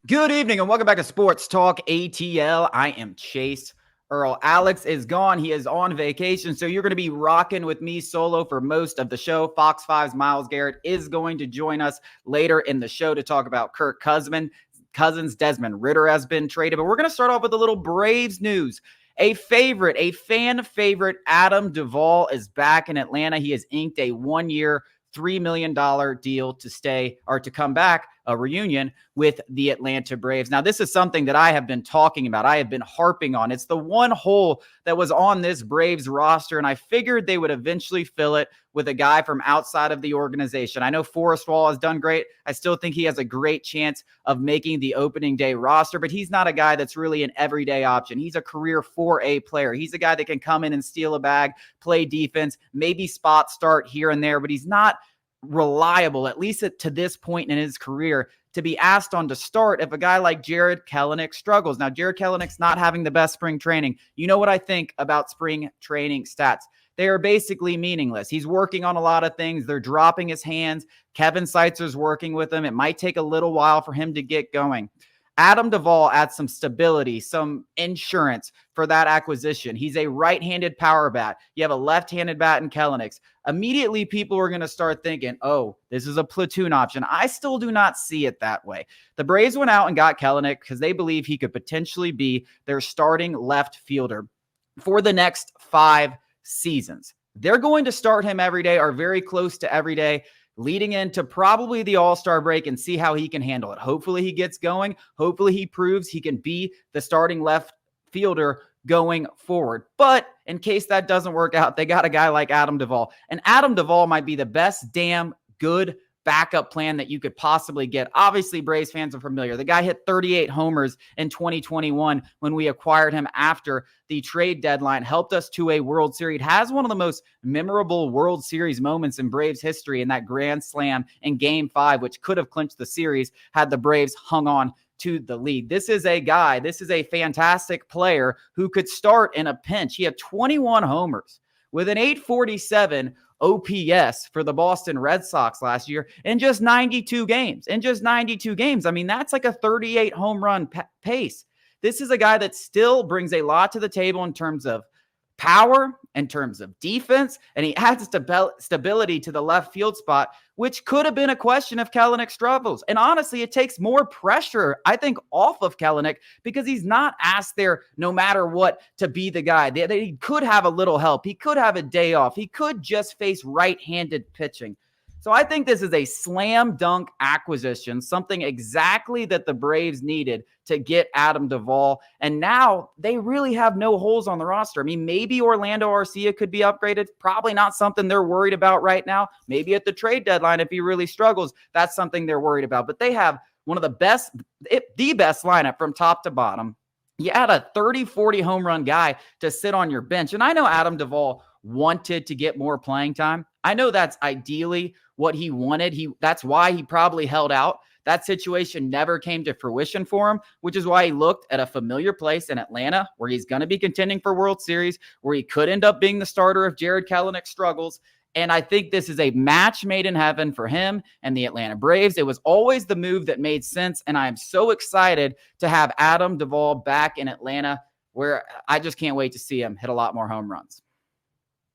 Good evening and welcome back to Sports Talk ATL. I am Chase Earl. Alex is gone. He is on vacation. So you're going to be rocking with me solo for most of the show. Fox 5's Myles Garrett is going to join us later in the show to talk about Kirk Cousins. Desmond Ridder has been traded. But we're going to start off with a little Braves news. A fan favorite, Adam Duvall is back in Atlanta. He has inked a 1-year, $3 million deal to stay or to come back, a reunion with the Atlanta Braves. Now, this is something that I have been talking about. I have been harping on. It's the one hole that was on this Braves roster, and I figured they would eventually fill it with a guy from outside of the organization. I know Forrest Wall has done great. I still think he has a great chance of making the opening day roster, but he's not a guy that's really an everyday option. He's a career 4A player. He's a guy that can come in and steal a bag, play defense, maybe spot start here and there, but he's not reliable, at least to this point in his career, to be asked on to start if a guy like Jarred Kelenic struggles. Now, Jarred Kelenic's not having the best spring training. You know what I think about spring training stats? They are basically meaningless. He's working on a lot of things. They're dropping his hands. Kevin Seitzer's working with him. It might take a little while for him to get going. Adam Duvall adds some stability, some insurance for that acquisition. He's a right-handed power bat. You have a left-handed bat in Kelenic. Immediately, people are going to start thinking, oh, this is a platoon option. I still do not see it that way. The Braves went out and got Kelenic because they believe he could potentially be their starting left fielder for the next 5 seasons. They're going to start him every day or very close to every day, leading into probably the All-Star break and see how he can handle it. Hopefully he gets going. Hopefully he proves he can be the starting left fielder going forward. But in case that doesn't work out, they got a guy like Adam Duvall. And Adam Duvall might be the best damn good backup plan that you could possibly get. Obviously, Braves fans are familiar. The guy hit 38 homers in 2021 when we acquired him after the trade deadline, helped us to a World Series. It has one of the most memorable World Series moments in Braves history in that grand slam in Game 5, which could have clinched the series had the Braves hung on to the lead. This is a fantastic player who could start in a pinch. He had 21 homers with an 847 OPS for the Boston Red Sox last year in just 92 games. I mean, that's like a 38 home run pace. This is a guy that still brings a lot to the table in terms of power, in terms of defense, and he adds stability to the left field spot, which could have been a question if Kelenic struggles. And honestly, it takes more pressure, I think, off of Kelenic because he's not asked there no matter what to be the guy. He could have a little help. He could have a day off. He could just face right-handed pitching. So I think this is a slam dunk acquisition, something exactly that the Braves needed to get Adam Duvall. And now they really have no holes on the roster. I mean, maybe Orlando Arcia could be upgraded. Probably not something they're worried about right now. Maybe at the trade deadline, if he really struggles, that's something they're worried about. But they have one of the best lineup from top to bottom. You add a 30-40 home run guy to sit on your bench. And I know Adam Duvall wanted to get more playing time. I know that's ideally what he wanted. That's why he probably held out. That situation never came to fruition for him, which is why he looked at a familiar place in Atlanta where he's going to be contending for World Series, where he could end up being the starter if Jarred Kelenic struggles. And I think this is a match made in heaven for him and the Atlanta Braves. It was always the move that made sense, and I am so excited to have Adam Duvall back in Atlanta, where I just can't wait to see him hit a lot more home runs.